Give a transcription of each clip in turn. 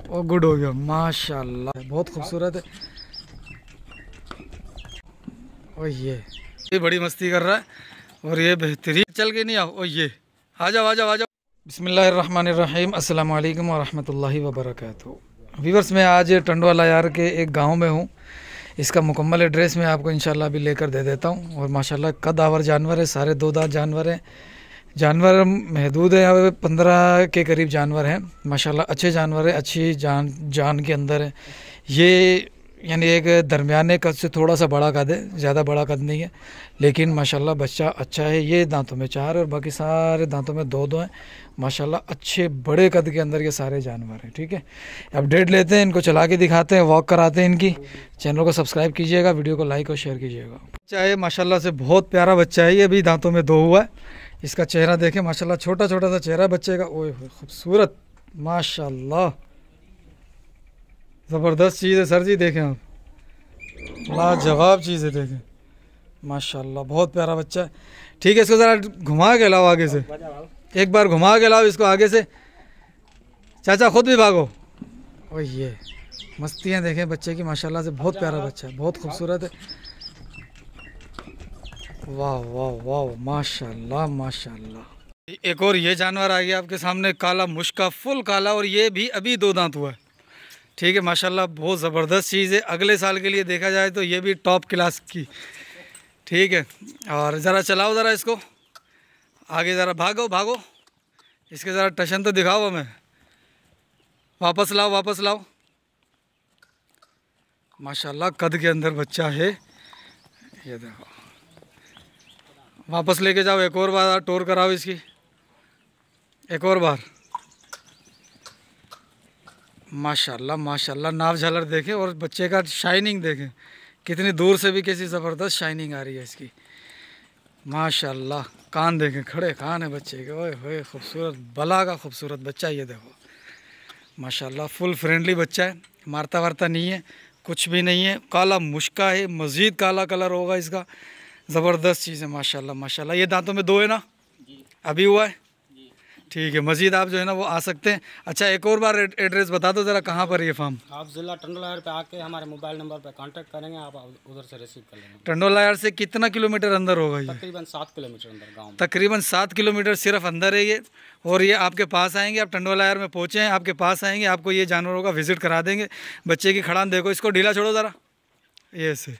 और गुड हो गया माशाल्लाह, बहुत खूबसूरत है। और ये बड़ी मस्ती कर रहा है और ये बेहतरीन चल के नहीं आओ। और ये आ जाओ आ जाओ आ जाओ। बिस्मिल्लाहिर्रहमानिर्रहीम, अस्सलाम वालेकुम वरहमतुल्लाहि वबरकातुहू। व्यूअर्स, मैं आज टंडवाला यार के एक गांव में हूं। इसका मुकम्मल एड्रेस मैं आपको इंशाल्लाह अभी लेकर दे देता हूं। और माशाल्लाह कदावर जानवर है, सारे दो दांत जानवर हैं। जानवर महदूद है, 15 के करीब जानवर हैं माशाल्लाह। अच्छे जानवर है, अच्छी जान के अंदर है ये, यानी एक दरमियाने कद से थोड़ा सा बड़ा कद है, ज़्यादा बड़ा कद नहीं है, लेकिन माशाल्लाह बच्चा अच्छा है। ये दांतों में 4 और बाकी सारे दांतों में 2 हैं माशाल्लाह। अच्छे बड़े कद के अंदर ये सारे जानवर हैं। ठीक है, अपडेट लेते हैं, इनको चला के दिखाते हैं, वॉक कराते हैं इनकी। चैनल को सब्सक्राइब कीजिएगा, वीडियो को लाइक और शेयर कीजिएगा। बच्चा है माशाल्लाह से, बहुत प्यारा बच्चा है ये, अभी दांतों में 2 हुआ है। इसका चेहरा देखें माशाल्लाह, छोटा छोटा सा चेहरा बच्चे का, ओए खूबसूरत माशाल्लाह, ज़बरदस्त चीज़ है सर जी। देखें आप, लाजवाब चीज़ है, देखें माशाल्लाह, बहुत प्यारा बच्चा है। ठीक है, इसको ज़रा घुमा के लाओ आगे से, एक बार घुमा के लाओ इसको आगे से। चाचा खुद भी भागो। और ये मस्तियाँ देखें बच्चे की माशाल्लाह से, बहुत प्यारा बच्चा है, बहुत खूबसूरत है। वाह वाह वाह माशाल्लाह माशाल्लाह। एक और ये जानवर आ गया आपके सामने, काला मुश्का, फुल काला, और ये भी अभी 2 दांत हुआ है। ठीक है माशाल्लाह, बहुत ज़बरदस्त चीज़ है। अगले साल के लिए देखा जाए तो ये भी टॉप क्लास की। ठीक है, और ज़रा चलाओ ज़रा इसको आगे, ज़रा भागो भागो, इसके ज़रा टशन तो दिखाओ हमें। वापस लाओ वापस लाओ। माशाल्लाह कद के अंदर बच्चा है, ये देखो। वापस लेके जाओ, एक और बार टोर कराओ इसकी, एक और बार। माशाल्लाह माशाल्लाह, नाव झालर देखें और बच्चे का शाइनिंग देखें, कितनी दूर से भी कैसी ज़बरदस्त शाइनिंग आ रही है इसकी माशाल्लाह। कान देखें, खड़े कान है बच्चे के, ओए होए खूबसूरत, बला का खूबसूरत बच्चा। ये देखो माशाल्लाह, फुल फ्रेंडली बच्चा है, मारता वारता नहीं है, कुछ भी नहीं है। काला मुश्का है, मज़ीद काला कलर होगा इसका, ज़बरदस्त चीज़ है माशाल्लाह माशाल्लाह। ये दांतों में 2 है ना, अभी हुआ है। ठीक है, मज़ीद आप जो है ना वो आ सकते हैं। अच्छा, एक और बार एड्रेस बता दो ज़रा, कहाँ पर ये फार्म? आप ज़िला टंडोला यार पे आके हमारे मोबाइल नंबर पे कांटेक्ट करेंगे, आप उधर से रिसीव कर लेंगे। टंडोला यार से कितना किलोमीटर अंदर होगा ये? तकरीबन 7 किलोमीटर अंदर गाँव में। तकरीबन 7 किलोमीटर सिर्फ अंदर है ये। और ये आपके पास आएंगे, आप टंडोला यार में पहुँचे हैं, आपके पास आएंगे, आपको ये जानवरों का विज़िट करा देंगे। बच्चे की खड़ान देखो, इसको ढीला छोड़ो ज़रा, ये ऐसे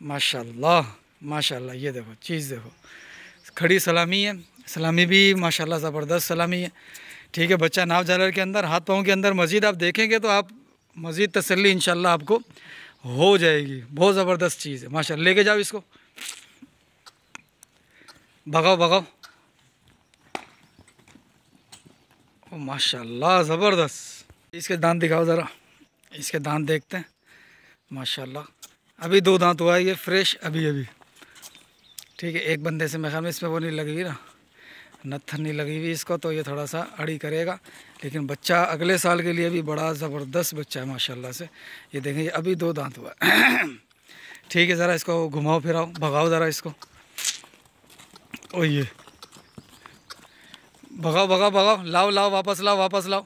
माशाल्लाह माशाल्लाह। ये देखो चीज़ देखो, खड़ी सलामी है, सलामी भी माशाल्लाह ज़बरदस्त सलामी है। ठीक है, बच्चा नाव झालर के अंदर, हाथ पाँव के अंदर। मज़ीद आप देखेंगे तो आप मज़ीद तसल्ली इंशाल्लाह आपको हो जाएगी। बहुत ज़बरदस्त चीज़ है माशाल्लाह। लेके जाओ इसको, भगाओ भगाओ। ओ माशाल्लाह ज़बरदस्त। इसके दांत दिखाओ ज़रा, इसके दांत देखते हैं माशाल्लाह। अभी 2 दांत हुआ है ये, फ्रेश अभी अभी। ठीक है, एक बंदे से मैं ख्याल में इसमें वो नहीं लगी हुई ना, नत्थन नहीं लगी हुई इसको, तो ये थोड़ा सा अड़ी करेगा। लेकिन बच्चा अगले साल के लिए भी बड़ा ज़बरदस्त बच्चा है माशाल्लाह से। ये देखें, ये अभी 2 दांत हुआ है। ठीक है, ज़रा इसको घुमाओ फिराओ, भगाओ ज़रा इसको। ओ ये भगाओ भगाओ भगाओ, लाओ लाओ वापस लाओ वापस लाओ।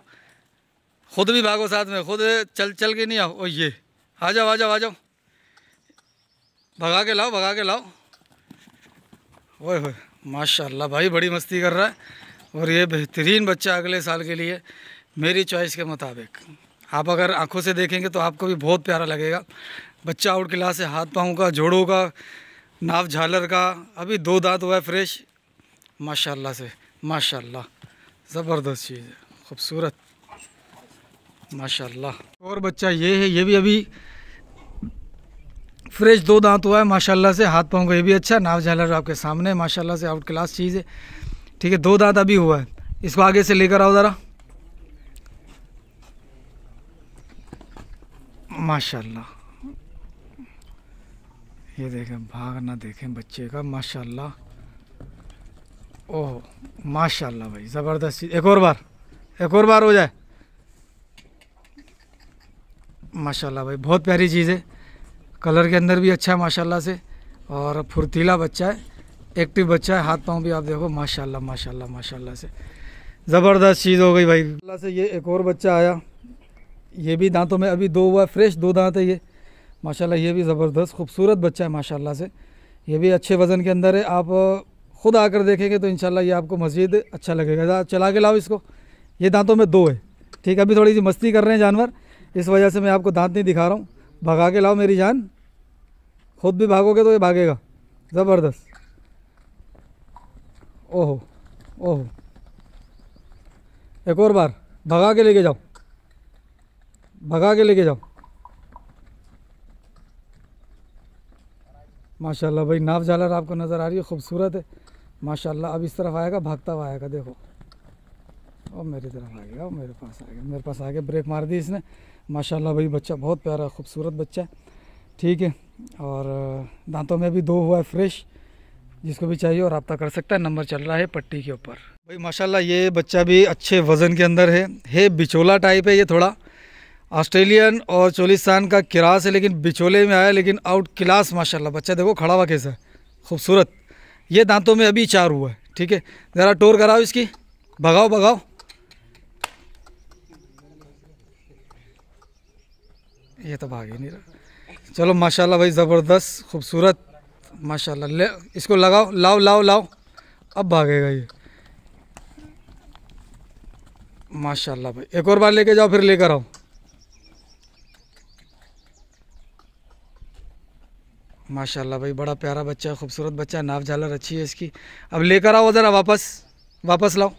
खुद भी भागो साथ में, खुद चल चल के नहीं आओ। ओ ये आ जाओ आ जाओ आ जाओ, भगा के लाओ भगा के लाओ। ओए होए माशाल्लाह भाई, बड़ी मस्ती कर रहा है। और ये बेहतरीन बच्चा अगले साल के लिए मेरी चॉइस के मुताबिक। आप अगर आंखों से देखेंगे तो आपको भी बहुत प्यारा लगेगा। बच्चा आउट क्लास है, हाथ पाँव का, जोड़ों का, नाव झालर का, अभी 2 दांत हुआ है फ्रेश माशाल्लाह से माशाल्लाह। ज़बरदस्त चीज़ है, खूबसूरत माशाल्लाह। और बच्चा ये है, ये भी अभी फ्रेश 2 दांत हुआ है माशाल्लाह से। हाथ पाँव का ये भी अच्छा, नाव झालर आपके सामने माशाल्लाह से, आउट क्लास चीज़ है। ठीक है, 2 दांत अभी हुआ है। इसको आगे से लेकर आओ ज़रा माशाल्लाह। ये देखें, भाग ना देखें बच्चे का माशाल्लाह। ओह माशाल्लाह भाई, ज़बरदस्त चीज़। एक और बार हो जाए माशाल्लाह भाई, बहुत प्यारी चीज़ है। कलर के अंदर भी अच्छा है माशाल्लाह से, और फुर्तीला बच्चा है, एक्टिव बच्चा है। हाथ पाँव भी आप देखो माशाल्लाह माशाल्लाह माशाल्लाह से, ज़बरदस्त चीज़ हो गई भाई। अल्लाह से ये एक और बच्चा आया ये भी दांतों में अभी दो हुआ है, फ्रेश दो दांत है ये माशाल्लाह। ये भी ज़बरदस्त खूबसूरत बच्चा है माशाल्लाह से। ये भी अच्छे वज़न के अंदर है। आप ख़ुद आकर देखेंगे तो इंशाल्लाह ये आपको मज़ीद अच्छा लगेगा। चला के लाओ इसको। ये दांतों में दो है, ठीक है। अभी थोड़ी सी मस्ती कर रहे हैं जानवर, इस वजह से मैं आपको दांत नहीं दिखा रहा हूँ। भगा के लाओ मेरी जान, खुद भी भागोगे तो ये भागेगा। ज़बरदस्त। ओहो ओहो, एक और बार भगा के लेके जाओ, भगा के लेके जाओ। माशाल्लाह भाई, नाव झालर आपको नज़र आ रही है, खूबसूरत है माशाल्लाह। अब इस तरफ आएगा, भागता हुआ आएगा, देखो। और मेरी तरफ आ गया, मेरे पास आ गया, मेरे पास आ गया। ब्रेक मार दी इसने माशाल्लाह भाई। बच्चा बहुत प्यारा खूबसूरत बच्चा है, ठीक है। और दांतों में भी दो हुआ है फ्रेश। जिसको भी चाहिए और रब्ता कर सकता है, नंबर चल रहा है पट्टी के ऊपर। भाई माशाल्लाह ये बच्चा भी अच्छे वज़न के अंदर है बिचोला टाइप है। ये थोड़ा ऑस्ट्रेलियन और चोलिस्तान का किरास है, लेकिन बिचोले में आया, लेकिन आउट क्लास माशाल्लाह। बच्चा देखो खड़ा हुआ कैसा है, खूबसूरत। ये दांतों में अभी 4 हुआ है, ठीक है। ज़रा टोर कराओ इसकी, भगाओ भगाओ। ये तो भाग ही नहीं रहा। चलो माशाल्लाह भाई, ज़बरदस्त खूबसूरत माशाल्लाह। ले इसको लगाओ, लाओ लाओ लाओ, अब भागेगा ये माशाल्लाह भाई। एक और बार लेके जाओ, फिर लेकर आओ। माशाल्लाह भाई, बड़ा प्यारा बच्चा है, खूबसूरत बच्चा है। नाव झालर अच्छी है इसकी। अब लेकर आओ ज़रा, वापस लाओ।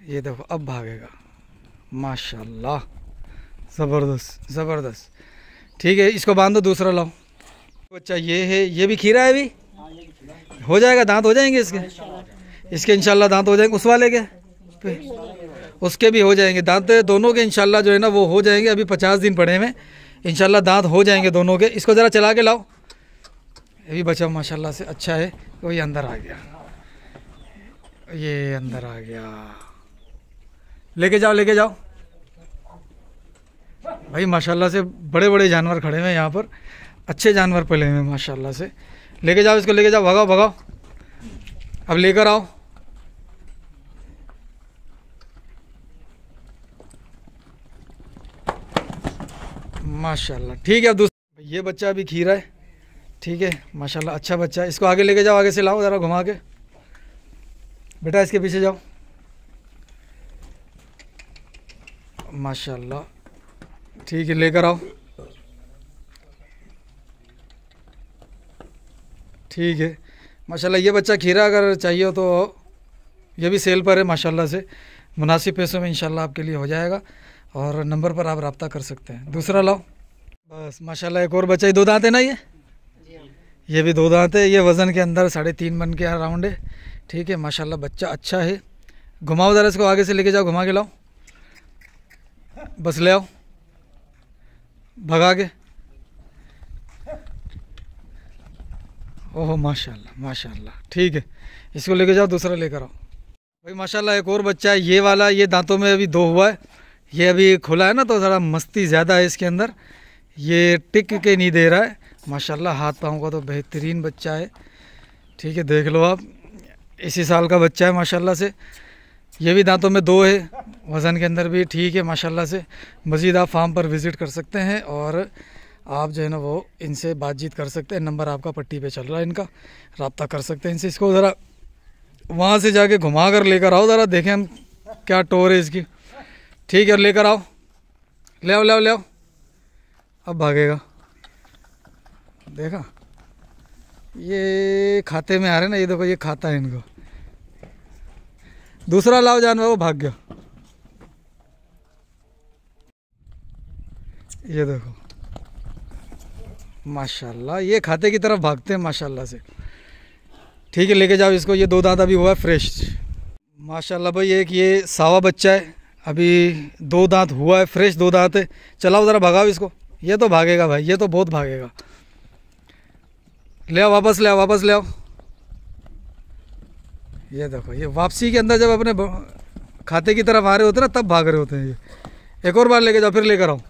ये देखो अब भागेगा माशाल्लाह, ज़बरदस्त ज़बरदस्त, ठीक है। इसको बांधो, दूसरा लाओ। बच्चा ये है, ये भी खीरा है। अभी हो जाएगा, दांत हो जाएंगे इसके इंशाल्लाह दांत हो जाएंगे। उस वाले के उसके भी हो जाएंगे दांत, दोनों के इंशाल्लाह जो है ना वो हो जाएंगे। अभी 50 दिन पड़े हैं, इंशाल्लाह दांत हो जाएंगे दोनों के। इसको ज़रा चला के लाओ। ये भी बच्चा माशाल्लाह से अच्छा है। तो ये अंदर आ गया, ये अंदर आ गया। लेके जाओ लेके जाओ भाई। माशाल्लाह से बड़े बड़े जानवर खड़े हुए हैं यहाँ पर, अच्छे जानवर पले हुए हैं माशाल्लाह से। लेके जाओ इसको, लेके जाओ, भगाओ भगाओ। अब लेकर आओ। माशाल्लाह, ठीक है। अब दूसरा ये बच्चा अभी खीरा है, ठीक है माशाल्लाह, अच्छा बच्चा है। इसको आगे लेके जाओ, आगे से लाओ ज़रा घुमा के। बेटा इसके पीछे जाओ माशाल्लाह, ठीक है। लेकर आओ, ठीक है माशाल्लाह। ये बच्चा खीरा अगर चाहिए हो तो ये भी सेल पर है माशाल्लाह से। मुनासिब पैसों में इंशाल्लाह आपके लिए हो जाएगा, और नंबर पर आप रब्ता कर सकते हैं। दूसरा लाओ बस माशाल्लाह। एक और बच्चा, ये 2 दांत है ना, ये भी 2 दांत है। ये वज़न के अंदर 3.5 मन के अराउंड है, ठीक है माशाल्लाह। बच्चा अच्छा है। घुमाओ ज़रा इसको, आगे से लेके जाओ, घुमा के लाओ, बस ले आओ भगा के। ओहो माशाल्लाह माशाल्लाह, ठीक है। इसको लेके जाओ, दूसरा लेकर आओ भाई माशाल्लाह। एक और बच्चा है ये वाला, ये दांतों में अभी 2 हुआ है। ये अभी खुला है ना, तो ज़रा मस्ती ज़्यादा है इसके अंदर। ये टिक के नहीं दे रहा है माशाल्लाह। हाथ पाँव का तो बेहतरीन बच्चा है, ठीक है। देख लो आप, इसी साल का बच्चा है माशाल्लाह से। ये भी दांतों में 2 है, वज़न के अंदर भी ठीक है माशाल्लाह से। मज़ीद आप फार्म पर विज़िट कर सकते हैं, और आप जो है ना वो इनसे बातचीत कर सकते हैं। नंबर आपका पट्टी पे चल रहा है, इनका रब्ता कर सकते हैं इनसे। इसको ज़रा वहाँ से जाके घुमा कर लेकर आओ, ज़रा देखें हम क्या टोर है इसकी, ठीक है। लेकर आओ, ले आओ ले आओ ले आओ। अब भागेगा, देखा ये खाते में आ रहे ना, ये देखो ये खाता है इनको। दूसरा लाओ जानवर, वो भाग गया। ये देखो माशाल्लाह, ये खाते की तरफ भागते हैं माशाल्लाह से, ठीक है। लेके जाओ इसको। ये 2 दांत अभी हुआ है फ्रेश माशाल्लाह भाई। एक ये सावा बच्चा है, अभी 2 दांत हुआ है, फ्रेश 2 दांत है। चलाओ ज़रा, भगाओ इसको। ये तो भागेगा भाई, ये तो बहुत भागेगा। ले आओ वापस, ले आओ वापस, ले आओ। ये देखो, ये वापसी के अंदर जब अपने खाते की तरफ आ रहे होते हैं ना, तब भाग रहे होते हैं ये। एक और बार लेके जाओ, फिर लेकर आओ।